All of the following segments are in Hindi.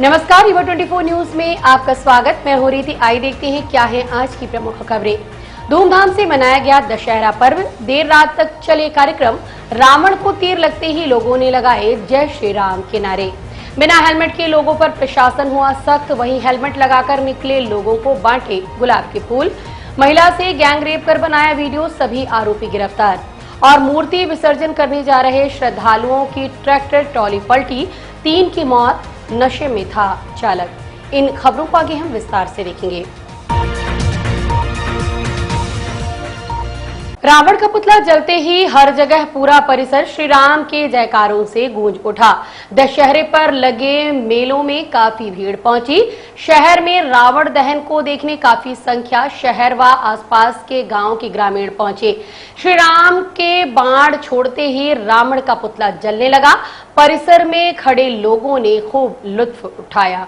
नमस्कार, युवा 24 न्यूज में आपका स्वागत। मैं हो रही थी। आइए देखते हैं क्या है आज की प्रमुख खबरें। धूमधाम से मनाया गया दशहरा पर्व। देर रात तक चले कार्यक्रम। रावण को तीर लगते ही लोगों ने लगाए जय श्री राम के नारे। बिना हेलमेट के लोगों पर प्रशासन हुआ सख्त, वहीं हेलमेट लगाकर निकले लोगों को बांटे गुलाब के फूल। महिला से गैंगरेप कर बनाया वीडियो, सभी आरोपी गिरफ्तार। और मूर्ति विसर्जन करने जा रहे श्रद्धालुओं की ट्रैक्टर ट्रॉली पलटी, 3 की मौत, नशे में था चालक। इन खबरों को आगे हम विस्तार से देखेंगे। रावण का पुतला जलते ही हर जगह पूरा परिसर श्री राम के जयकारों से गूंज उठा। दशहरे पर लगे मेलों में काफी भीड़ पहुंची। शहर में रावण दहन को देखने काफी संख्या शहर व आसपास के गांव के ग्रामीण पहुंचे। श्री राम के बाण छोड़ते ही रावण का पुतला जलने लगा। परिसर में खड़े लोगों ने खूब लुत्फ उठाया।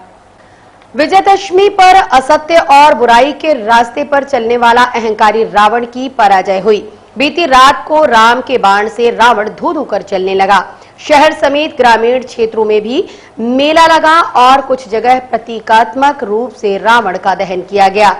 विजयदशमी पर असत्य और बुराई के रास्ते पर चलने वाला अहंकारी रावण की पराजय हुई। बीती रात को राम के बाण से रावण धू-धू कर चलने लगा। शहर समेत ग्रामीण क्षेत्रों में भी मेला लगा और कुछ जगह प्रतीकात्मक रूप से रावण का दहन किया गया।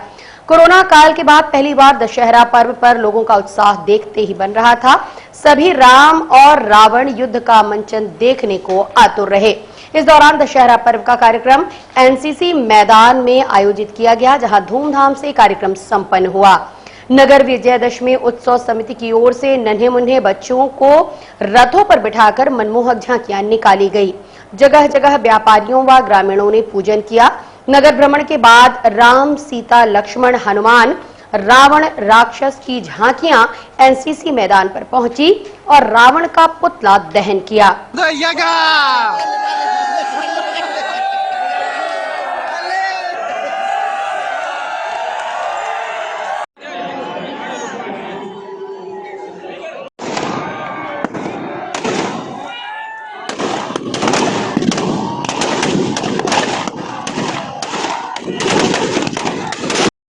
कोरोना काल के बाद पहली बार दशहरा पर्व पर लोगों का उत्साह देखते ही बन रहा था। सभी राम और रावण युद्ध का मंचन देखने को आतुर रहे। इस दौरान दशहरा पर्व का कार्यक्रम एनसीसी मैदान में आयोजित किया गया, जहां धूमधाम से कार्यक्रम संपन्न हुआ। नगर विजयदशमी उत्सव समिति की ओर से नन्हे मुन्ने बच्चों को रथों पर बिठाकर मनमोहक झांकियां निकाली गई। जगह जगह व्यापारियों व ग्रामीणों ने पूजन किया। नगर भ्रमण के बाद राम, सीता, लक्ष्मण, हनुमान, रावण, राक्षस की झांकियां एनसीसी मैदान पर पहुंची और रावण का पुतला दहन किया।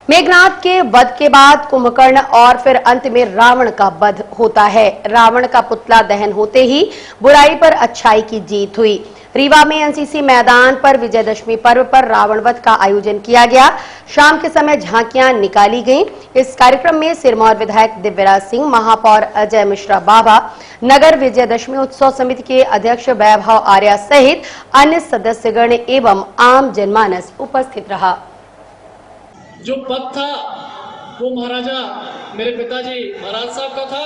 मेघनाथ के वध के बाद कुंभकर्ण और फिर अंत में रावण का वध होता है। रावण का पुतला दहन होते ही बुराई पर अच्छाई की जीत हुई। रीवा में एनसीसी मैदान पर विजयदशमी पर्व पर रावण वध का आयोजन किया गया। शाम के समय झांकियां निकाली गईं। इस कार्यक्रम में सिरमौर विधायक दिव्यराज सिंह, महापौर अजय मिश्रा बाबा, नगर विजयदशमी उत्सव समिति के अध्यक्ष वैभव आर्या सहित अन्य सदस्यगण एवं आम जनमानस उपस्थित रहा। जो पद था वो महाराजा मेरे पिताजी महाराज साहब का था,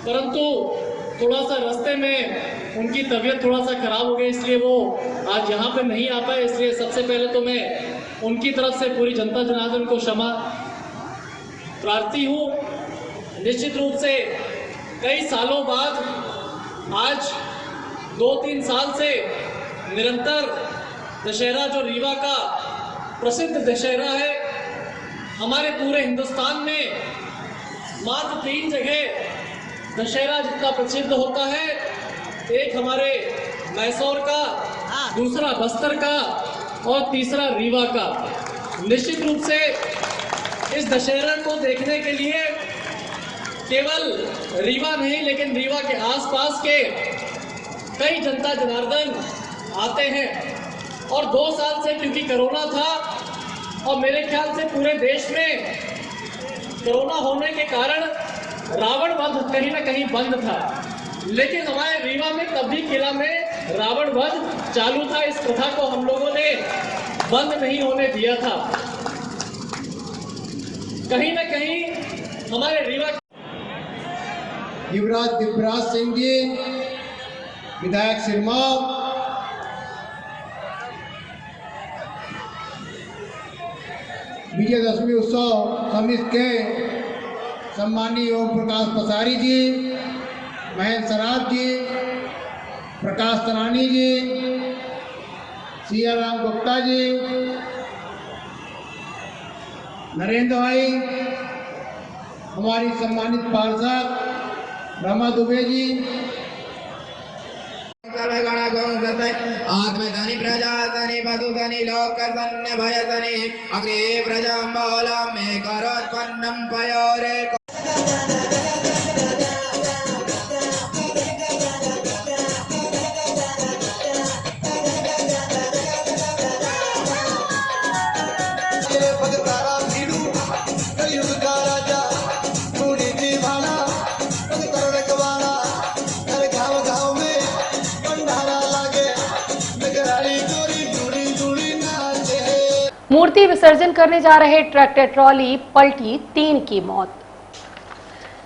परंतु थोड़ा सा रास्ते में उनकी तबीयत थोड़ा सा खराब हो गई, इसलिए वो आज यहाँ पे नहीं आ पाए। इसलिए सबसे पहले तो मैं उनकी तरफ से पूरी जनता जनार्दन को क्षमा प्रार्थी हूँ। निश्चित रूप से कई सालों बाद आज 2-3 साल से निरंतर दशहरा, जो रीवा का प्रसिद्ध दशहरा है, हमारे पूरे हिंदुस्तान में मात्र 3 जगह दशहरा जितना प्रसिद्ध होता है। एक हमारे मैसूर का, दूसरा बस्तर का और तीसरा रीवा का। निश्चित रूप से इस दशहरा को देखने के लिए केवल रीवा नहीं, लेकिन रीवा के आसपास के कई जनता जनार्दन आते हैं। और 2 साल से क्योंकि कोरोना था और मेरे ख्याल से पूरे देश में कोरोना होने के कारण रावण वध कहीं ना कहीं बंद था, लेकिन हमारे रीवा में तब भी किला में रावण वध चालू था। इस प्रथा को हम लोगों ने बंद नहीं होने दिया था। कहीं ना कहीं हमारे रीवा युवराज दिव्यराज सिंह जी, विधायक सिरमौर, विजयदशमी उत्सव समिति के सम्मानीय ओम प्रकाश पसारी जी, महेंद्र सराफ जी, प्रकाश तरानी जी, सियाराम गुप्ता जी, नरेंद्र भाई, हमारी सम्मानित पार्षद रमा दुबे जी, आत्मधनि प्रजातनि पदुतनि लोकधन्य भयतनि अग्रे प्रजाम्बोलं मे करोत्पन्नं पयोरे। मूर्ति विसर्जन करने जा रहे ट्रैक्टर ट्रॉली पलटी, 3 की मौत।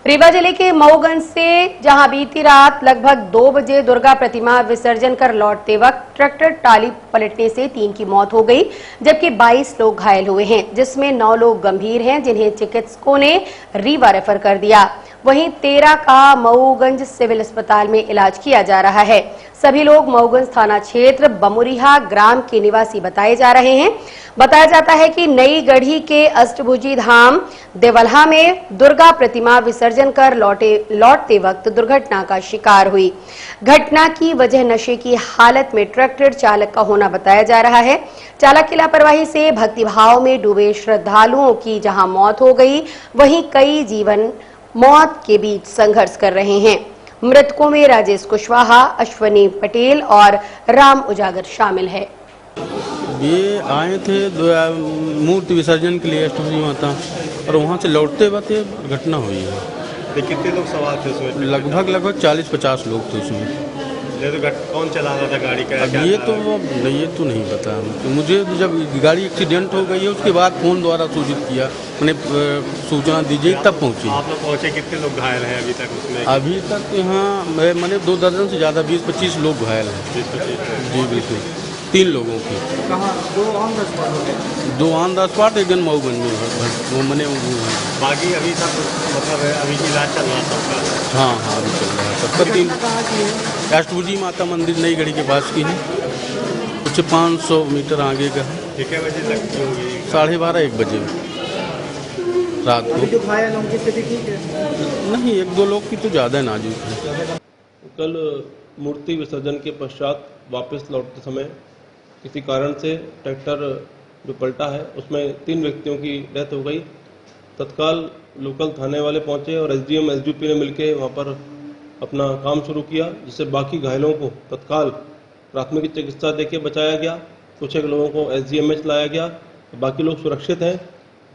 रीवा जिले के मऊगंज से जहां बीती रात लगभग 2 बजे दुर्गा प्रतिमा विसर्जन कर लौटते वक्त ट्रैक्टर ट्रॉली पलटने से 3 की मौत हो गई, जबकि 22 लोग घायल हुए हैं, जिसमें 9 लोग गंभीर हैं, जिन्हें चिकित्सकों ने रीवा रेफर कर दिया। वहीं 13 का मऊगंज सिविल अस्पताल में इलाज किया जा रहा है। सभी लोग मऊगंज थाना क्षेत्र बमुरिहा ग्राम के निवासी बताए जा रहे हैं। बताया जाता है कि नई गढ़ी के अष्टभुजी धाम देवल्हा में दुर्गा प्रतिमा विसर्जन कर लौटते वक्त दुर्घटना का शिकार हुई। घटना की वजह नशे की हालत में ट्रैक्टर चालक का होना बताया जा रहा है। चालक की लापरवाही से भक्तिभाव में डूबे श्रद्धालुओं की जहां मौत हो गई, वहीं कई जीवन मौत के बीच संघर्ष कर रहे हैं। मृतकों में राजेश कुशवाहा, अश्वनी पटेल और राम उजागर शामिल है। ये आए थे मूर्ति विसर्जन के लिए अष्टभुजी माता, और वहाँ से लौटते वक्त घटना हुई है। तो कितने लोग सवार थे उसमें? लगभग 40-50 लोग थे उसमें। तो कौन चला रहा था गाड़ी का? ये तो नहीं पता तो मुझे। जब गाड़ी एक्सीडेंट हो गई है उसके बाद फोन द्वारा सूचित किया, मैंने सूचना दीजिए तब पहुंची। आप लोग पहुंचे, कितने लोग घायल हैं अभी तक उसमें? अभी तक यहाँ मैंने 2 दर्जन से ज़्यादा 20-25 लोग घायल हैं। 20-25 जी बिल्कुल, 3 लोगों की। कहाँ? 2 ऑन द स्पॉट, एक जन मऊगंज में वो मैंने बाकी अभी तक मतलब अभी इलाज चल रहा था? हाँ अभी चल रहा है सबका। 3 अष्टभुजी माता मंदिर नई गढ़ी के पास की है, कुछ 500 मीटर आगे का है। कितने बजे तक होगी? 12:30-1 बजे रात को। जो घायल उनकी स्थिति ठीक है? नहीं, 1-2 लोग की तो ज़्यादा नाजुक है। कल मूर्ति विसर्जन के पश्चात वापस लौटते समय किसी कारण से ट्रैक्टर जो पलटा है उसमें 3 व्यक्तियों की डेथ हो गई। तत्काल लोकल थाने वाले पहुंचे और एसडीएम एसडीपी ने मिलकर वहां पर अपना काम शुरू किया, जिससे बाकी घायलों को तत्काल प्राथमिक चिकित्सा देके बचाया गया। कुछ एक लोगों को एसजीएमएच लाया गया, बाकी लोग सुरक्षित हैं।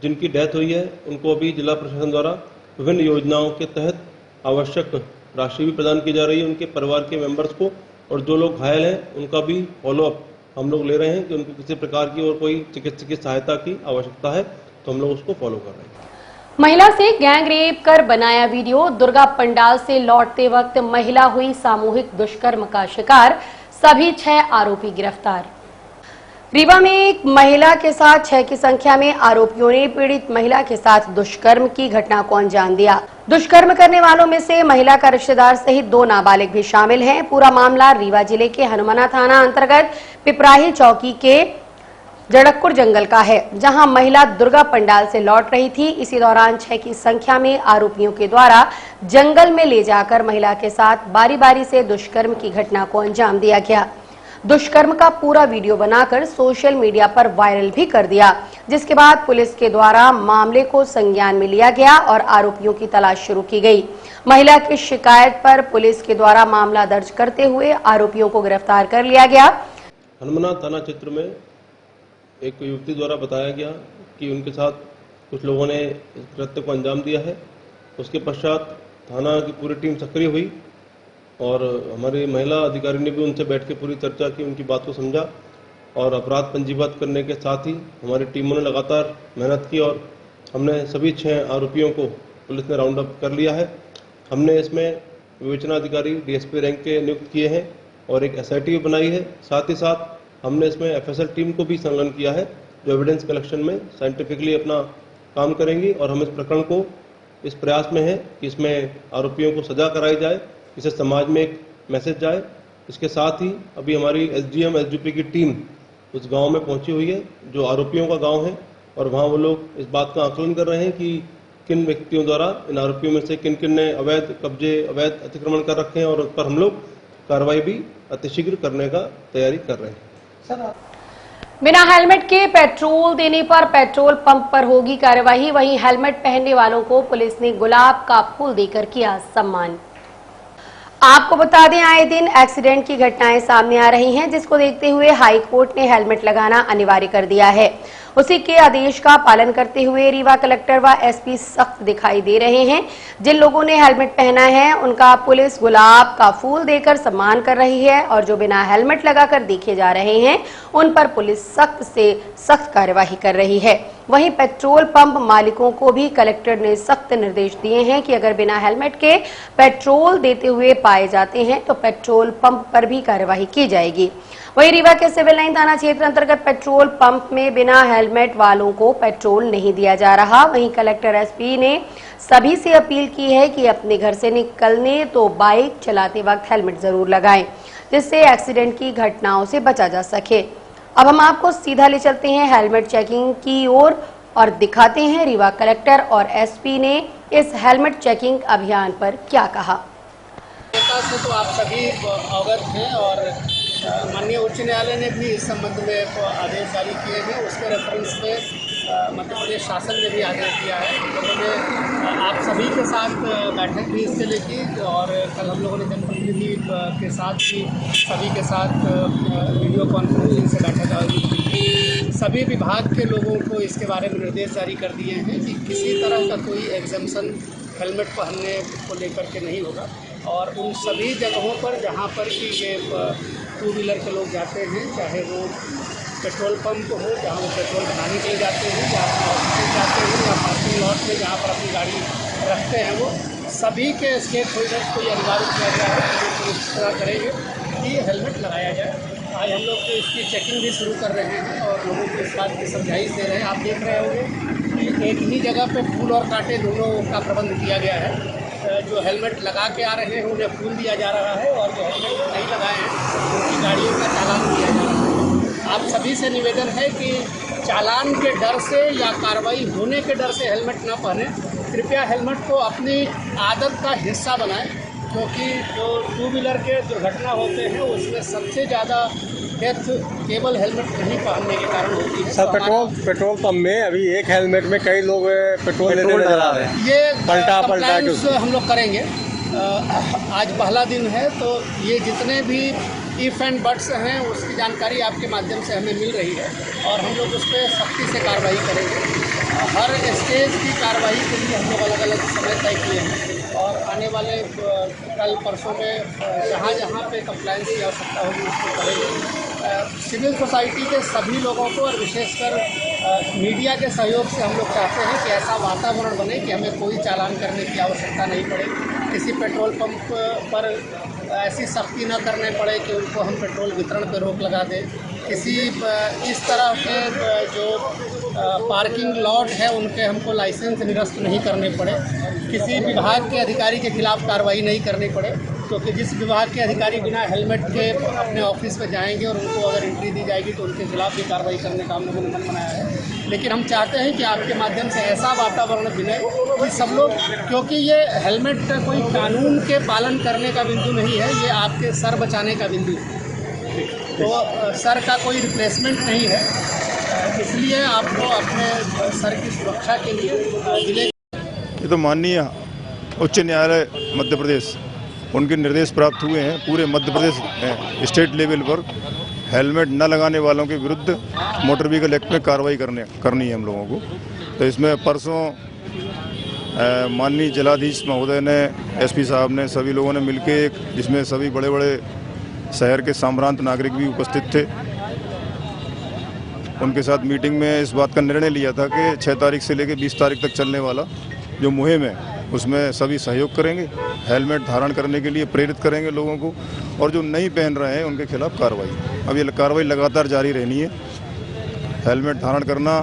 जिनकी डेथ हुई है उनको अभी जिला प्रशासन द्वारा विभिन्न योजनाओं के तहत आवश्यक राशि भी प्रदान की जा रही है उनके परिवार के मेंबर्स को, और जो लोग घायल हैं उनका भी फॉलोअप हम लोग ले रहे हैं कि उनको किसी प्रकार की और कोई चिकित्सकीय सहायता की आवश्यकता है तो हम लोग उसको फॉलो कर रहे हैं। महिला से गैंग रेप कर बनाया वीडियो, दुर्गा पंडाल से लौटते वक्त महिला हुई सामूहिक दुष्कर्म का शिकार, सभी 6 आरोपी गिरफ्तार। रीवा में एक महिला के साथ 6 की संख्या में आरोपियों ने पीड़ित महिला के साथ दुष्कर्म की घटना को अंजाम दिया। दुष्कर्म करने वालों में से महिला का रिश्तेदार सहित 2 नाबालिग भी शामिल हैं। पूरा मामला रीवा जिले के हनुमाना थाना अंतर्गत पिपराही चौकी के जड़कपुर जंगल का है, जहां महिला दुर्गा पंडाल से लौट रही थी। इसी दौरान 6 की संख्या में आरोपियों के द्वारा जंगल में ले जाकर महिला के साथ बारी बारी से दुष्कर्म की घटना को अंजाम दिया गया। दुष्कर्म का पूरा वीडियो बनाकर सोशल मीडिया पर वायरल भी कर दिया, जिसके बाद पुलिस के द्वारा मामले को संज्ञान में लिया गया और आरोपियों की तलाश शुरू की गई। महिला की शिकायत पर पुलिस के द्वारा मामला दर्ज करते हुए आरोपियों को गिरफ्तार कर लिया गया। हनुमाना थाना क्षेत्र में एक युवती द्वारा बताया गया कि उनके साथ कुछ लोगों ने इस कृत्य को अंजाम दिया है। उसके पश्चात थाना की पूरी टीम सक्रिय हुई और हमारी महिला अधिकारी ने भी उनसे बैठ के पूरी चर्चा की, उनकी बात को समझा और अपराध पंजीबद्ध करने के साथ ही हमारी टीमों ने लगातार मेहनत की और हमने सभी 6 आरोपियों को पुलिस ने राउंड अप कर लिया है। हमने इसमें विवेचना अधिकारी डीएसपी रैंक के नियुक्त किए हैं और एक एसआईटी बनाई है। साथ ही साथ हमने इसमें एफएसएल टीम को भी संलग्न किया है, जो एविडेंस कलेक्शन में साइंटिफिकली अपना काम करेंगी और हम इस प्रकरण को इस प्रयास में है कि इसमें आरोपियों को सजा कराई जाए, इससे समाज में एक मैसेज जाए। इसके साथ ही अभी हमारी एसडीएम एसडीपी की टीम उस गांव में पहुंची हुई है जो आरोपियों का गांव है, और वहां वो लोग इस बात का आकलन कर रहे हैं कि किन व्यक्तियों द्वारा इन आरोपियों में से किन किन ने अवैध कब्जे, अवैध अतिक्रमण कर रखे हैं और उस पर हम लोग कार्रवाई भी अतिशीघ्र करने का तैयारी कर रहे हैं। बिना हेलमेट के पेट्रोल देने पर पेट्रोल पंप पर होगी कार्यवाही। वहीं हेलमेट पहनने वालों को पुलिस ने गुलाब का फूल देकर किया सम्मान। आपको बता दें, आए दिन एक्सीडेंट की घटनाएं सामने आ रही हैं, जिसको देखते हुए हाई कोर्ट ने हेलमेट लगाना अनिवार्य कर दिया है। उसी के आदेश का पालन करते हुए रीवा कलेक्टर व एसपी सख्त दिखाई दे रहे हैं। जिन लोगों ने हेलमेट पहना है उनका पुलिस गुलाब का फूल देकर सम्मान कर रही है और जो बिना हेलमेट लगाकर देखे जा रहे हैं उन पर पुलिस सख्त से सख्त कार्यवाही कर रही है। वहीं पेट्रोल पंप मालिकों को भी कलेक्टर ने सख्त निर्देश दिए हैं कि अगर बिना हेलमेट के पेट्रोल देते हुए पाए जाते हैं तो पेट्रोल पंप पर भी कार्यवाही की जाएगी। वहीं रीवा के सिविल लाइन थाना क्षेत्र अंतर्गत पेट्रोल पंप में बिना हेलमेट वालों को पेट्रोल नहीं दिया जा रहा। वहीं कलेक्टर एसपी ने सभी से अपील की है कि अपने घर से निकलने तो बाइक चलाते वक्त हेलमेट जरूर लगाएं, जिससे एक्सीडेंट की घटनाओं से बचा जा सके। अब हम आपको सीधा ले चलते हैं हेलमेट चेकिंग की ओर और दिखाते हैं रीवा कलेक्टर और एसपी ने इस हेलमेट चेकिंग अभियान पर क्या कहा। से तो आप सभी अवगत हैं और माननीय उच्च न्यायालय ने भी इस संबंध में आदेश जारी किए हैं। उसके रेफरेंस में मध्य प्रदेश शासन ने भी आदेश दिया है। हम लोगों ने आप सभी के साथ बैठक भी इसके लिए की और कल हम लोगों ने जनप्रतिनिधि के साथ भी सभी के साथ वीडियो कॉन्फ्रेंसिंग से बैठक आयोजित की। सभी विभाग के लोगों को इसके बारे में निर्देश जारी कर दिए हैं कि किसी तरह का कोई एग्जम्पशन हेलमेट पहनने को लेकर के नहीं होगा और उन सभी जगहों पर जहां पर कि ये टू व्हीलर के लोग जाते हैं, चाहे वो पेट्रोल पंप हो जहां वो पेट्रोल बनाने के लिए जाते हैं, जहाँ ऑफिस जाते हैं या पार्किंग लॉट में जहां पर अपनी गाड़ी रखते हैं, वो सभी के स्टेक होल्डर्स को ये अनिवार्य किया गया है कि इस तरह करेंगे कि हेलमेट लगाया जाए। आज हम लोग तो इसकी चेकिंग भी शुरू कर रहे हैं और लोगों को इस बात की समझाइश दे रहे हैं। आप देख रहे होंगे कि एक ही जगह पे फूल और कांटे दोनों का प्रबंध किया गया है। जो हेलमेट लगा के आ रहे हैं उन्हें फूल दिया जा रहा है और जो हेलमेट नहीं लगाए हैं उनकी गाड़ियों का चालान दिया जा रहा है। आप सभी से निवेदन है कि चालान के डर से या कार्रवाई होने के डर से हेलमेट न पहने। कृपया हेलमेट को अपनी आदत का हिस्सा बनाएं, क्योंकि जो टू व्हीलर के दुर्घटना होते हैं उसमें सबसे ज़्यादा डेथ केवल हेलमेट नहीं पहनने के कारण होती है। सर पेट्रोल पंप में अभी एक हेलमेट में कई लोग पेट्रोल लेते नजर आ रहे हैं। ये पलटा हम लोग करेंगे। आज पहला दिन है तो ये जितने भी इफ एंड बट्स हैं उसकी जानकारी आपके माध्यम से हमें मिल रही है और हम लोग उस पर सख्ती से कार्रवाई करेंगे। हर स्टेज की कार्रवाई के लिए हम लोग अलग अलग समय तय किए हैं और आने वाले कल परसों में जहाँ जहाँ पे कंप्लायंस की आवश्यकता होगी उसको करेंगे। सिविल सोसाइटी के सभी लोगों को और विशेषकर मीडिया के सहयोग से हम लोग चाहते हैं कि ऐसा वातावरण बने कि हमें कोई चालान करने की आवश्यकता नहीं पड़े, किसी पेट्रोल पंप पर ऐसी सख्ती न करने पड़े कि उनको हम पेट्रोल वितरण पर रोक लगा दें, किसी इस तरह के जो पार्किंग लॉट है उनके हमको लाइसेंस निरस्त नहीं करने पड़े, किसी विभाग के अधिकारी के खिलाफ कार्रवाई नहीं करनी पड़े, क्योंकि जिस विभाग के अधिकारी बिना हेलमेट के अपने ऑफिस में जाएंगे और उनको अगर एंट्री दी जाएगी तो उनके खिलाफ भी कार्रवाई करने का हम लोगों ने मन बनाया है। लेकिन हम चाहते हैं कि आपके माध्यम से ऐसा वातावरण बने कि सब लोग, क्योंकि ये हेलमेट कोई कानून के पालन करने का बिंदु नहीं है, ये आपके सर बचाने का बिंदु है। तो सर का कोई रिप्लेसमेंट नहीं है, इसलिए आपको अपने सर की सुरक्षा के लिए जिले। ये तो माननीय उच्च न्यायालय मध्य प्रदेश उनके निर्देश प्राप्त हुए हैं। पूरे मध्य प्रदेश स्टेट लेवल पर हेलमेट न लगाने वालों के विरुद्ध मोटर व्हीकल एक्ट में कार्रवाई करनी है हम लोगों को। तो इसमें परसों माननीय जिलाधीश महोदय ने, एसपी साहब ने, सभी लोगों ने मिलकर जिसमें सभी बड़े बड़े शहर के साम्रांत नागरिक भी उपस्थित थे, उनके साथ मीटिंग में इस बात का निर्णय लिया था कि 6 तारीख से लेकर 20 तारीख तक चलने वाला जो मुहिम है उसमें सभी सहयोग करेंगे, हेलमेट धारण करने के लिए प्रेरित करेंगे लोगों को और जो नहीं पहन रहे हैं उनके खिलाफ कार्रवाई। अब ये कार्रवाई लगातार जारी रहनी है। हेलमेट धारण करना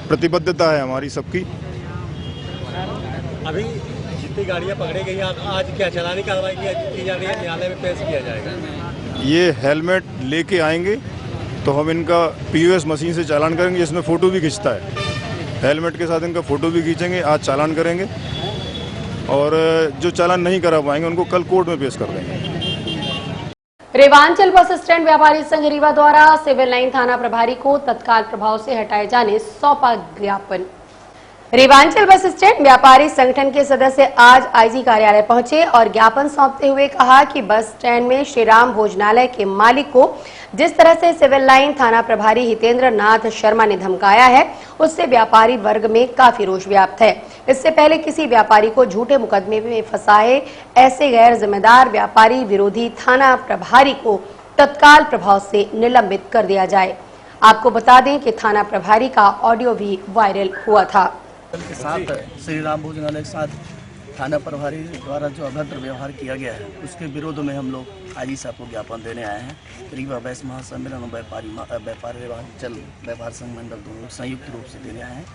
प्रतिबद्धता है हमारी सबकी। अभी जितनी गाड़ियाँ पकड़ी गई आज क्या चालानी कार्रवाई की जा रही है, न्यायालय में पेश किया जाएगा। ये हेलमेट लेके आएंगे तो हम इनका POS मशीन से चालान करेंगे, जिसमें फ़ोटो भी खींचता है। हेलमेट के साथ इनका फ़ोटो भी खींचेंगे, आज चालान करेंगे और जो चालान नहीं करा पाएंगे उनको कल कोर्ट में पेश कर देंगे। रेवांचल बस स्टैंड व्यापारी संघ रीवा द्वारा सिविल लाइन थाना प्रभारी को तत्काल प्रभाव से हटाए जाने सौंपा ज्ञापन। रेवांचल बस स्टैंड व्यापारी संगठन के सदस्य आज आईजी कार्यालय पहुंचे और ज्ञापन सौंपते हुए कहा कि बस स्टैंड में श्रीराम भोजनालय के मालिक को जिस तरह से सिविल लाइन थाना प्रभारी हितेंद्र नाथ शर्मा ने धमकाया है, उससे व्यापारी वर्ग में काफी रोष व्याप्त है। इससे पहले किसी व्यापारी को झूठे मुकदमे में फंसाए ऐसे गैर जिम्मेदार व्यापारी विरोधी थाना प्रभारी को तत्काल प्रभाव से निलंबित कर दिया जाए। आपको बता दें कि थाना प्रभारी का ऑडियो भी वायरल हुआ था। के साथ श्री राम भोजनालय के साथ थाना प्रभारी द्वारा जो अभद्र व्यवहार किया गया है, उसके विरोध में हम लोग आईजी साहब को ज्ञापन देने आए हैं। रीवा बैस महासम्मेलन और व्यापारी रेवांचल व्यापार संघ मंडल दोनों संयुक्त रूप से देने आए हैं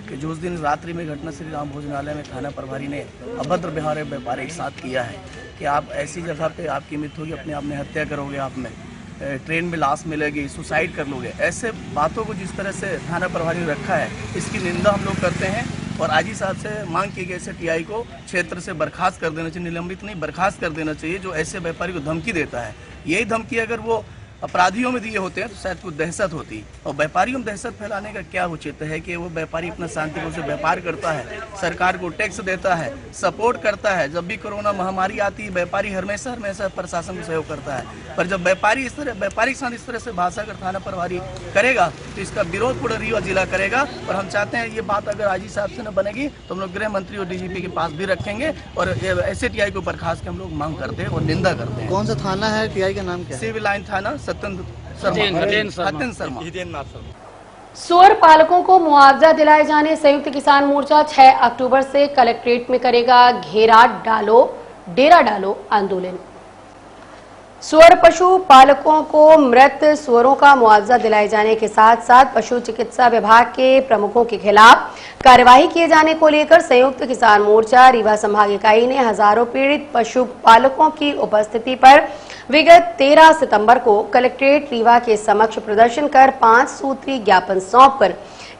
कि जो उस दिन रात्रि में घटना श्री राम भोजनालय में थाना प्रभारी ने अभद्र व्यवहार व्यापारी के साथ किया है कि आप ऐसी जगह पे आपकी मृत्यु होगी, अपने आप में हत्या करोगे, आप में ट्रेन में लाश मिलेगी, सुसाइड कर लोगे, ऐसे बातों को जिस तरह से थाना प्रभारी ने रखा है, इसकी निंदा हम लोग करते हैं और आईजी साहब से मांग की गई ऐसे टीआई को क्षेत्र से बर्खास्त कर देना चाहिए, निलंबित नहीं बर्खास्त कर देना चाहिए जो ऐसे व्यापारी को धमकी देता है। यही धमकी अगर वो अपराधियों में दिए होते हैं तो शायद कुछ दहशत होती, और व्यापारियों में दहशत फैलाने का क्या उचित है कि वो व्यापारी अपना शांतिपूर्ण से व्यापार करता है, सरकार को टैक्स देता है, सपोर्ट करता है। जब भी कोरोना महामारी आती है व्यापारी हमेशा प्रशासन को सहयोग करता है, पर जब व्यापारी के साथ इस तरह से भाषा कर थाना प्रभारी करेगा तो इसका विरोध पूरा रीवा जिला करेगा। और हम चाहते हैं ये बात अगर आईजी साहब से न बनेगी तो हम लोग गृह मंत्री और डीजीपी के पास भी रखेंगे और ऐसे टीआई को बर्खास्त के हम लोग मांग करते हैं और निंदा करते हैं। कौन सा थाना है, टीआई का नाम क्या है? सिविल लाइन थाना शर्मा। सूअर पालकों को मुआवजा दिलाए जाने संयुक्त किसान मोर्चा 6 अक्टूबर से कलेक्ट्रेट में करेगा घेरा डालो डेरा डालो आंदोलन। सूअर पशु पालकों को मृत सूअरों का मुआवजा दिलाए जाने के साथ साथ पशु चिकित्सा विभाग के प्रमुखों के खिलाफ कार्यवाही किए जाने को लेकर संयुक्त किसान मोर्चा रीवा संभाग इकाई ने हजारों पीड़ित पशु पालकों की उपस्थिति पर विगत 13 सितंबर को कलेक्ट्रेट रीवा के समक्ष प्रदर्शन कर 5 सूत्री ज्ञापन सौंपकर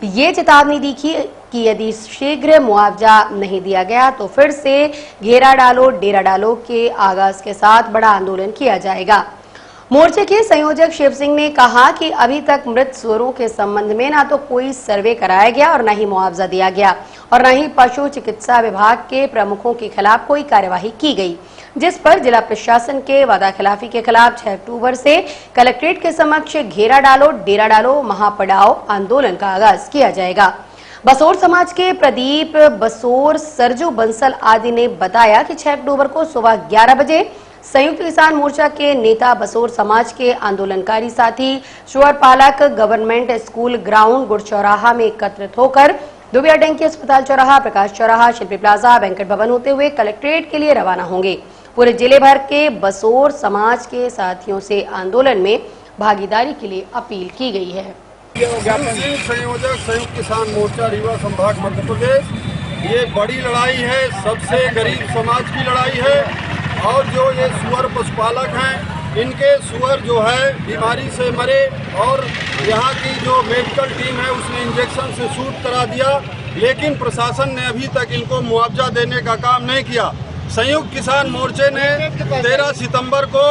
ये चेतावनी दी कि यदि शीघ्र मुआवजा नहीं दिया गया तो फिर से घेरा डालो डेरा डालो के आगाज के साथ बड़ा आंदोलन किया जाएगा। मोर्चे के संयोजक शिव सिंह ने कहा कि अभी तक मृत सूअरों के संबंध में ना तो कोई सर्वे कराया गया और न ही मुआवजा दिया गया और न ही पशु चिकित्सा विभाग के प्रमुखों के खिलाफ कोई कार्यवाही की गई, जिस पर जिला प्रशासन के वादाखिलाफी के खिलाफ 6 अक्टूबर से कलेक्ट्रेट के समक्ष घेरा डालो डेरा डालो महापड़ाव आंदोलन का आगाज किया जाएगा। बसोर समाज के प्रदीप बसोर, सरजू बंसल आदि ने बताया कि 6 अक्टूबर को सुबह 11 बजे संयुक्त किसान मोर्चा के नेता बसोर समाज के आंदोलनकारी साथी सूअर पालक गवर्नमेंट स्कूल ग्राउंड गुड़ चौराहा में एकत्रित होकर दुबिया डंकी अस्पताल चौराहा, प्रकाश चौराहा, शिल्पी प्लाजा, बैंकेट भवन होते हुए कलेक्ट्रेट के लिए रवाना होंगे। पूरे जिले भर के बसोर समाज के साथियों से आंदोलन में भागीदारी के लिए अपील की गई है। संयोजक संयुक्त किसान मोर्चा रीवा संभाग मध्य प्रदेश, ये बड़ी लड़ाई है, सबसे गरीब समाज की लड़ाई है। और जो ये सूअर पशुपालक हैं, इनके सूअर जो है बीमारी से मरे और यहाँ की जो मेडिकल टीम है उसने इंजेक्शन से शूट करा दिया, लेकिन प्रशासन ने अभी तक इनको मुआवजा देने का काम नहीं किया। संयुक्त किसान मोर्चे ने 13 सितंबर को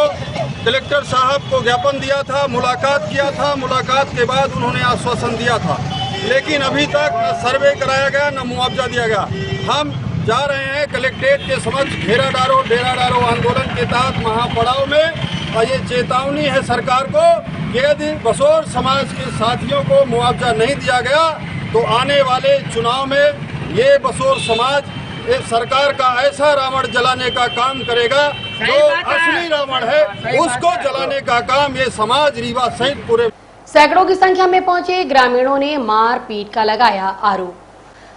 कलेक्टर साहब को ज्ञापन दिया था, मुलाकात किया था। मुलाकात के बाद उन्होंने आश्वासन दिया था, लेकिन अभी तक न सर्वे कराया गया न मुआवजा दिया गया। हम जा रहे हैं कलेक्ट्रेट के समक्ष घेरा डालो डेरा डालो आंदोलन के तहत महापड़ाव में, और ये चेतावनी है सरकार को कि यदि बसोर समाज के साथियों को मुआवजा नहीं दिया गया तो आने वाले चुनाव में ये बसोर समाज सरकार का ऐसा रावण जलाने का काम करेगा जो असली रावण है, उसको जलाने का काम ये समाज रीवा सहित पूरे सैकड़ों की संख्या में पहुंचे ग्रामीणों ने मारपीट का लगाया आरोप।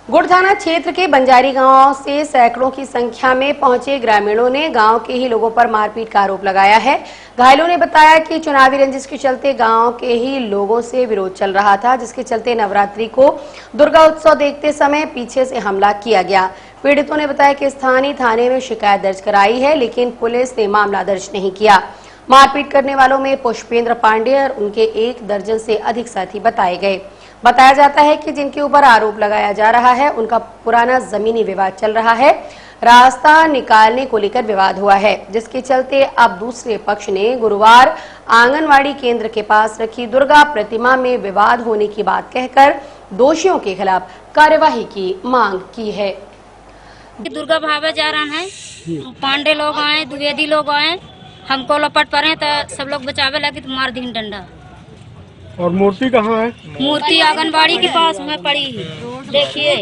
गुड़ थाना क्षेत्र के बंजारी गांव से सैकड़ों की संख्या में पहुंचे ग्रामीणों ने गांव के ही लोगों पर मारपीट का आरोप लगाया है। घायलों ने बताया कि चुनावी रंजिश के चलते गांव के ही लोगों से विरोध चल रहा था, जिसके चलते नवरात्रि को दुर्गा उत्सव देखते समय पीछे से हमला किया गया। पीड़ितों ने बताया कि स्थानीय थाने में शिकायत दर्ज कराई है, लेकिन पुलिस ने मामला दर्ज नहीं किया। मारपीट करने वालों में पुष्पेंद्र पांडे और उनके 1 दर्जन से अधिक साथी बताए गए। बताया जाता है कि जिनके ऊपर आरोप लगाया जा रहा है उनका पुराना जमीनी विवाद चल रहा है। रास्ता निकालने को लेकर विवाद हुआ है, जिसके चलते अब दूसरे पक्ष ने गुरुवार आंगनवाड़ी केंद्र के पास रखी दुर्गा प्रतिमा में विवाद होने की बात कहकर दोषियों के खिलाफ कार्यवाही की मांग की है। दुर्गा भावे जा रहा है, पांडे लोग आए, द्विवेदी लोग आए, हमको लपट पड़े तो सब लोग बचावे लगे तो मार दी डंडा। और मूर्ति कहाँ है? मूर्ति आंगनबाड़ी के पास में पड़ी है। देखिए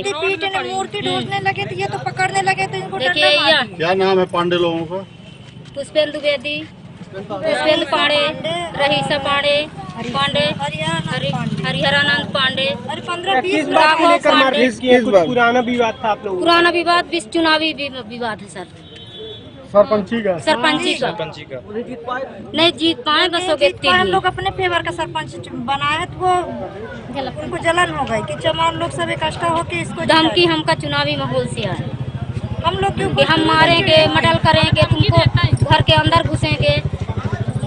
मूर्ति ढूंढने लगे थे, ये तो पकड़ने लगे तो इनको देखिए यह क्या नाम है पांडे लोगों का? पुष्पेंदु द्विवेदी, पुष्पेंदु पांडे, रहीसा पांडे, पांडे हरिहरानंद पांडे, 15-20 राघव पांडे। कुछ पुराना विवाद था आप लोगों? पुराना विवाद चुनावी विवाद है सर। सरपंची का नहीं जीत पाए, बस हो गए। हम लोग अपने फेवर का सरपंच बनाए तो वो उनको जलन हो गई कि चमार लोग सब इकट्ठा होके इसको धमकी हमका चुनावी माहौल से आए। हम लोग कि हम मारेंगे, मर्डर करेंगे, तुमको घर के अंदर घुसेंगे।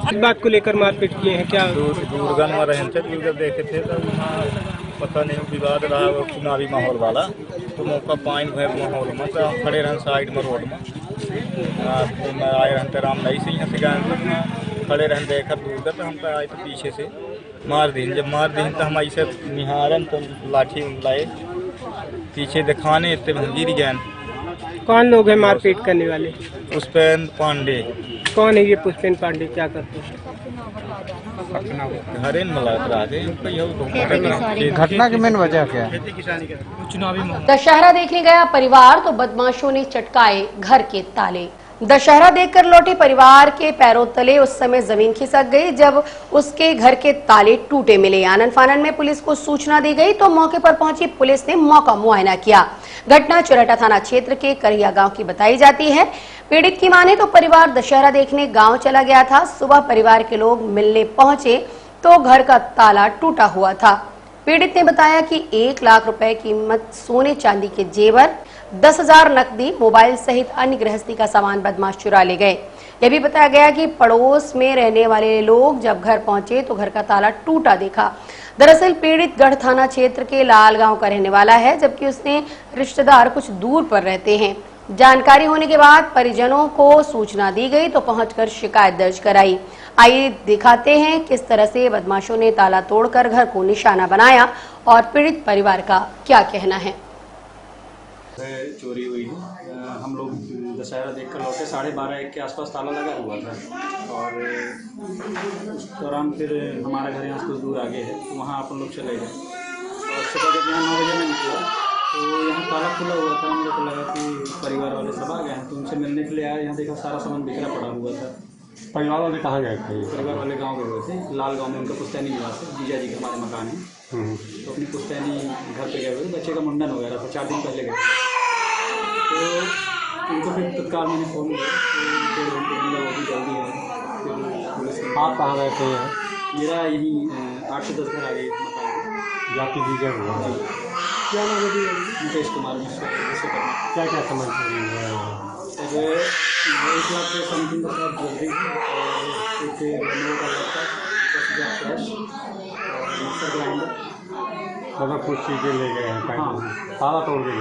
इस बात को लेकर मारपीट किए हैं क्या? दुर्गा में रहे थे, दुर्गा देखे थे तो पता नहीं विवाद रहा वो चुनावी माहौल वाला, तो मौका पाइन भय माहौल में तो हम खड़े रहन साइड में रोड में आए रहते राम नहीं से यहाँ से गए खड़े रहन देखा दुर्गा तो हम आए तो पीछे से मार दी। जब मार दी तो हम ऐसे निहारन तो लाठी लाए पीछे दिखाने इतने भंगीर गए। कौन लोग हैं मारपीट करने वाले? पुष्पेंद्र पांडे। कौन है ये पुष्पेंद्र पांडे, क्या करते हैं? घटना की मेन वजह क्या है? दशहरा देखने गया परिवार तो बदमाशों ने चटकाए घर के ताले। दशहरा देखकर लौटे परिवार के पैरों तले उस समय जमीन खिसक गई जब उसके घर के ताले टूटे मिले। आनन फानन में पुलिस को सूचना दी गई तो मौके पर पहुंची पुलिस ने मौका मुआयना किया। घटना चुरहटा थाना क्षेत्र के करिया गांव की बताई जाती है। पीड़ित की माने तो परिवार दशहरा देखने गांव चला गया था। सुबह परिवार के लोग मिलने पहुंचे तो घर का ताला टूटा हुआ था। पीड़ित ने बताया कि 1 लाख रुपए कीमत सोने चांदी के जेवर, 10,000 नकदी, मोबाइल सहित अन्य गृहस्थी का सामान बदमाश चुरा ले गए। यह भी बताया गया कि पड़ोस में रहने वाले लोग जब घर पहुंचे तो घर का ताला टूटा देखा। दरअसल पीड़ित गढ़ थाना क्षेत्र के लाल गांव का रहने वाला है, जबकि उसने रिश्तेदार कुछ दूर पर रहते हैं। जानकारी होने के बाद परिजनों को सूचना दी गई तो पहुंचकर शिकायत दर्ज कराई। आइए दिखाते हैं किस तरह से बदमाशों ने ताला तोड़कर घर को निशाना बनाया और पीड़ित परिवार का क्या कहना है। चोरी हुई है। हम लोग दशहरा देखकर लौटे, 12:30-1 के आसपास ताला लगा हुआ था और उस दौरान फिर हमारा घर यहाँ से कुछ दूर आगे है तो वहाँ अपन लोग चले गए और सुबह जब यहाँ 9 बजे में निकला तो यहाँ ताला खुला हुआ था। हम लोग को लगा कि परिवार वाले सब आ गए हैं तो उनसे मिलने के लिए आए। यहाँ देखा सारा सामान बिखरा पड़ा हुआ था। परिवार वाले कहाँ गए थे? परिवार वाले गाँव गए हुए थे, लाल गाँव में उनका पुश्तैनी निवास है। जीजा जी का हमारे मकान है तो अपनी पुश्तैनी घर पे गए हुए, बच्चे का मुंडन वगैरह था, 4 दिन पहले गए तो उनको फिर तत्काल मैंने फ़ोन किया तो 1.5 घंटे में वो भी जल्दी है। फिर पुलिस आप कहाँ रहते हैं? मेरा यहीं 8 से 10 घर आगे मकान जाति जीजा हुआ। क्या नाम है? मुकेश कुमार मिश्रा। क्या क्या समझ रही है? 1 लाख के समथिंग का ज्वेलरी और एक रेनोवेट का लैपटॉप, 10,000 कैश और मिक्सर ग्राइंडर, मतलब कुछ चीज़ें ले गए हैं। हाँ, ताला तोड़ के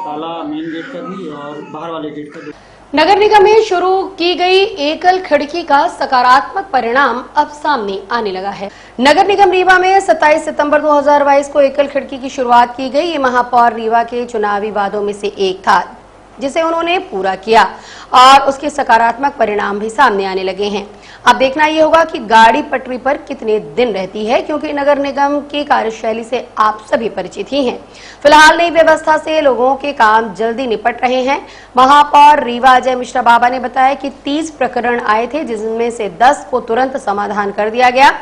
ताला मेन गेट का भी और बाहर वाले गेट का भी। नगर निगम में शुरू की गई एकल खिड़की का सकारात्मक परिणाम अब सामने आने लगा है। नगर निगम रीवा में 27 सितंबर 2022 को एकल खिड़की की शुरुआत की गई। ये महापौर रीवा के चुनावी वादों में से एक था जिसे उन्होंने पूरा किया और उसके सकारात्मक परिणाम भी सामने आने लगे हैं। अब देखना ये होगा कि गाड़ी पटरी पर कितने दिन रहती है, क्योंकि नगर निगम की कार्यशैली से आप सभी परिचित ही हैं। फिलहाल नई व्यवस्था से लोगों के काम जल्दी निपट रहे हैं। महापौर रीवा अजय मिश्रा बाबा ने बताया कि 30 प्रकरण आए थे, जिसमें से 10 को तुरंत समाधान कर दिया गया,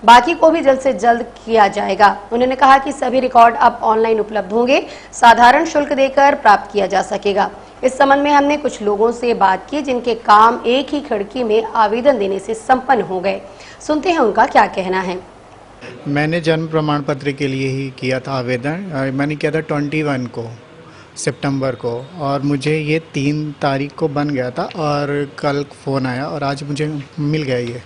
बाकी को भी जल्द से जल्द किया जाएगा। उन्होंने कहा कि सभी रिकॉर्ड अब ऑनलाइन उपलब्ध होंगे, साधारण शुल्क देकर प्राप्त किया जा सकेगा। इस संबंध में हमने कुछ लोगों से बात की जिनके काम एक ही खिड़की में आवेदन देने से संपन्न हो गए। सुनते हैं उनका क्या कहना है। मैंने जन्म प्रमाण पत्र के लिए ही किया था आवेदन। मैंने किया था 21 को सितंबर को और मुझे ये 3 तारीख को बन गया था और कल फ़ोन आया और आज मुझे मिल गया ये।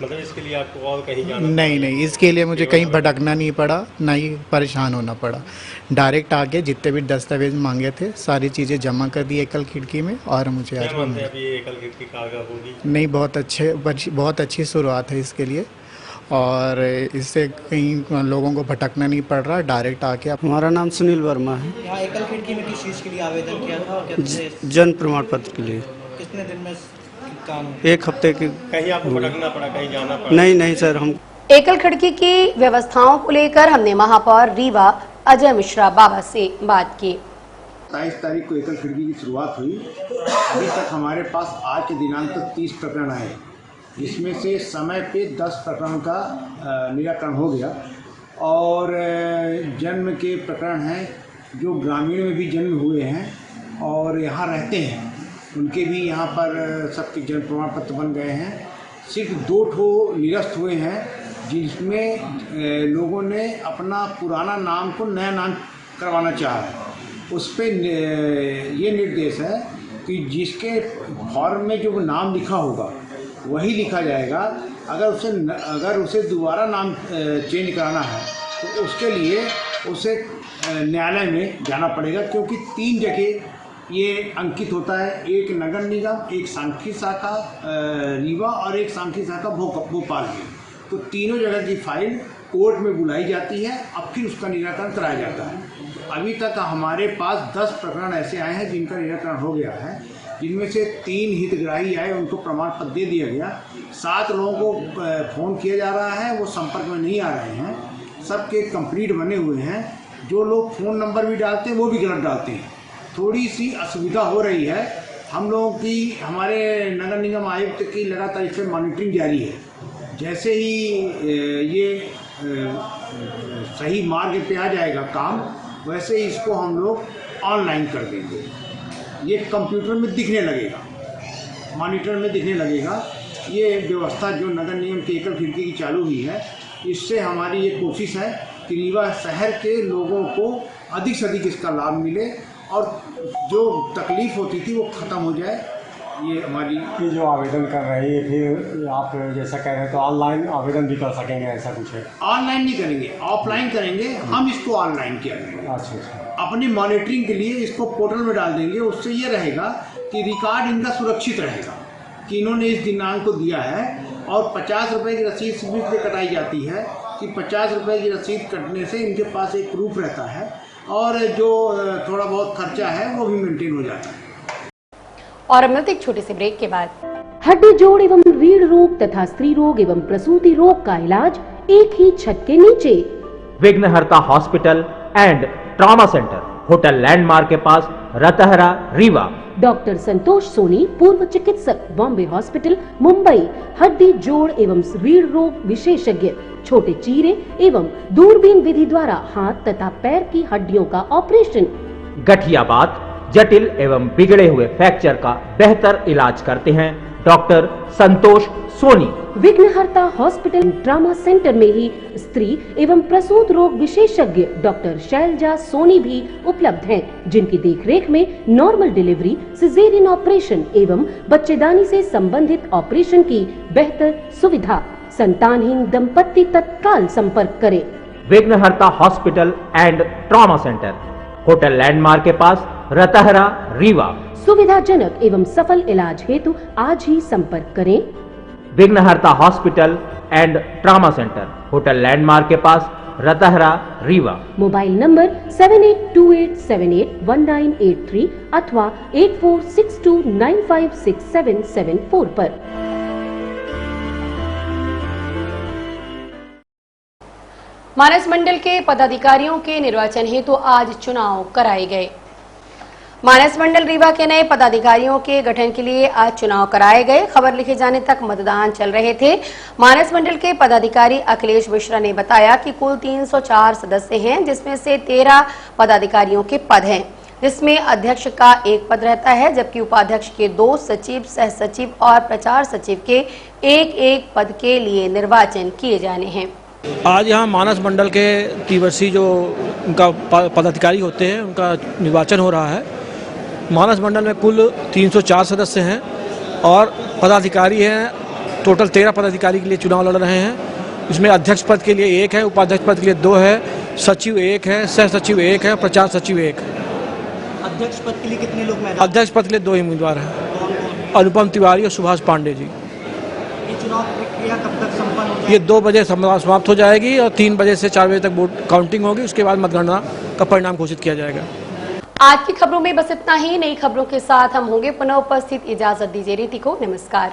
मतलब इसके लिए आपको और कहीं जाना नहीं, इसके लिए मुझे कहीं भटकना नहीं पड़ा, ना ही परेशान होना पड़ा। डायरेक्ट आके जितने भी दस्तावेज मांगे थे सारी चीज़ें जमा कर दी एकल खिड़की में और मुझे आज क्या मानते हैं अभी एकल खिड़की कारगर होगी? नहीं, बहुत अच्छी शुरुआत है इसके लिए और इससे कहीं लोगों को भटकना नहीं पड़ रहा, डायरेक्ट आके। हमारा नाम सुनील वर्मा है। यहाँ एकल खिड़की में किस चीज़ के लिए आवेदन किया था और कितने जन्म प्रमाण पत्र के लिए। कितने दिन में काम? 1 हफ्ते के। कहीं आपको भटकना पड़ा, कहीं जाना पड़ा? नहीं सर, हम एकल खिड़की की व्यवस्थाओं को लेकर हमने महापौर रीवा अजय मिश्रा बाबा से बात की। 27 तारीख को एकल खिड़की की शुरुआत हुई। अभी तक हमारे पास आज के दिनांक तक 30 प्रकरण आए, जिसमें से समय पे 10 प्रकरण का निराकरण हो गया और जन्म के प्रकरण हैं जो ग्रामीण में भी जन्म हुए हैं और यहाँ रहते हैं, उनके भी यहाँ पर सबके जन्म प्रमाण पत्र बन गए हैं। सिर्फ 2 ठो निरस्त हुए हैं जिसमें लोगों ने अपना पुराना नाम को नया नाम करवाना चाहा है। उस पर ये निर्देश है कि जिसके फॉर्म में जो नाम लिखा होगा वही लिखा जाएगा। अगर उसे दोबारा नाम चेंज कराना है तो उसके लिए उसे न्यायालय में जाना पड़ेगा, क्योंकि 3 जगह ये अंकित होता है, एक नगर निगम, एक सांख्यिकी शाखा रीवा और एक सांख्यिकी शाखा भोपाल में। तो तीनों जगह की फाइल कोर्ट में बुलाई जाती है, अब फिर उसका निराकरण कराया जाता है। अभी तक हमारे पास 10 प्रकरण ऐसे आए हैं जिनका निराकरण हो गया है, जिनमें से 3 हितग्राही आए, उनको प्रमाण पत्र दे दिया गया। 7 लोगों को फ़ोन किया जा रहा है, वो संपर्क में नहीं आ रहे हैं, सबके कंप्लीट बने हुए हैं। जो लोग फ़ोन नंबर भी डालते हैं वो भी गलत डालते हैं, थोड़ी सी असुविधा हो रही है। हम लोगों की, हमारे नगर निगम आयुक्त की लगातार इस पर मॉनिटरिंग जारी है। जैसे ही ये सही मार्ग पे आ जाएगा काम, वैसे ही इसको हम लोग ऑनलाइन कर देंगे। ये कंप्यूटर में दिखने लगेगा, मॉनिटर में दिखने लगेगा। ये व्यवस्था जो नगर निगम की एकल खिड़की की चालू हुई है, इससे हमारी ये कोशिश है कि रीवा शहर के लोगों को अधिक से अधिक इसका लाभ मिले और जो तकलीफ होती थी वो ख़त्म हो जाए। ये हमारी ये जो आवेदन कर रहे हैं, फिर आप जैसा कह रहे हैं तो ऑनलाइन आवेदन भी कर सकेंगे, ऐसा कुछ है? ऑनलाइन नहीं करेंगे, ऑफलाइन करेंगे। हम इसको ऑनलाइन किया करेंगे। अच्छा। अपनी मॉनिटरिंग के लिए इसको पोर्टल में डाल देंगे। उससे ये रहेगा कि रिकॉर्ड इनका सुरक्षित रहेगा कि इन्होंने इस दिनांक को दिया है। और 50 रुपये की रसीद भी कटाई जाती है कि 50 रुपये की रसीद कटने से इनके पास एक प्रूफ रहता है और जो थोड़ा बहुत खर्चा है वो भी मेंटेन हो जाता है। और अब एक छोटे से ब्रेक के बाद हड्डी जोड़ एवं रीढ़ रोग तथा स्त्री रोग एवं प्रसूति रोग का इलाज एक ही छत के नीचे। विघ्नहर्ता hospital and trauma centre, hotel landmark के पास, रतहरा, रीवा। डॉक्टर संतोष सोनी, पूर्व चिकित्सक, बॉम्बे हॉस्पिटल, मुंबई। हड्डी जोड़ एवं रीढ़ रोग विशेषज्ञ, छोटे चीरे एवं दूरबीन विधि द्वारा हाथ तथा पैर की हड्डियों का ऑपरेशन। गठियाबात, जटिल एवं बिगड़े हुए फ्रैक्चर का बेहतर इलाज करते हैं डॉक्टर संतोष सोनी। विघ्नहर्ता हॉस्पिटल ट्रॉमा सेंटर में ही स्त्री एवं प्रसूत रोग विशेषज्ञ डॉक्टर शैलजा सोनी भी उपलब्ध हैं, जिनकी देखरेख में नॉर्मल डिलीवरी, सिजेरियन ऑपरेशन एवं बच्चेदानी से संबंधित ऑपरेशन की बेहतर सुविधा। संतानहीन दंपत्ति तत्काल संपर्क करें। विघ्नहर्ता hospital and trauma centre, hotel landmark के पास, रतहरा, रीवा। सुविधाजनक एवं सफल इलाज हेतु आज ही संपर्क करें। विघ्नहर्ता hospital and trauma centre, hotel landmark के पास, रतहरा, रीवा। मोबाइल नंबर 7828781983 अथवा 8462956774 पर। मानस मंडल के पदाधिकारियों के निर्वाचन हेतु आज चुनाव कराए गए। मानस मंडल रीवा के नए पदाधिकारियों के गठन के लिए आज चुनाव कराए गए। खबर लिखे जाने तक मतदान चल रहे थे। मानस मंडल के पदाधिकारी अखिलेश मिश्रा ने बताया कि कुल 304 सदस्य हैं, जिसमें से 13 पदाधिकारियों के पद हैं, जिसमें अध्यक्ष का 1 पद रहता है, जबकि उपाध्यक्ष के 2, सचिव, सह सचिव और प्रचार सचिव के 1-1 पद के लिए निर्वाचन किए जाने हैं। आज यहाँ मानस मंडल के त्रिवर्षीय जो उनका पदाधिकारी होते हैं, उनका निर्वाचन हो रहा है। मानस मंडल में कुल 304 सदस्य हैं और पदाधिकारी हैं टोटल 13 पदाधिकारी के लिए चुनाव लड़ रहे हैं। इसमें अध्यक्ष पद के लिए 1 है, उपाध्यक्ष पद के लिए 2 है, सचिव 1 है, सह सचिव 1 है, प्रचार सचिव 1 है। अध्यक्ष पद के लिए कितने लोग मैदान? अध्यक्ष पद के लिए 2 ही उम्मीदवार हैं, अनुपम तिवारी और सुभाष पांडे जी। ये चुनाव प्रक्रिया कब तक संपन्न हो जाएगी? ये 2 बजे समाप्त हो जाएगी और 3 बजे से 4 बजे तक वोट काउंटिंग होगी। उसके बाद मतगणना का परिणाम घोषित किया जाएगा। आज की खबरों में बस इतना ही। नई खबरों के साथ हम होंगे पुनः उपस्थित। इजाजत दीजिए रीति को। नमस्कार।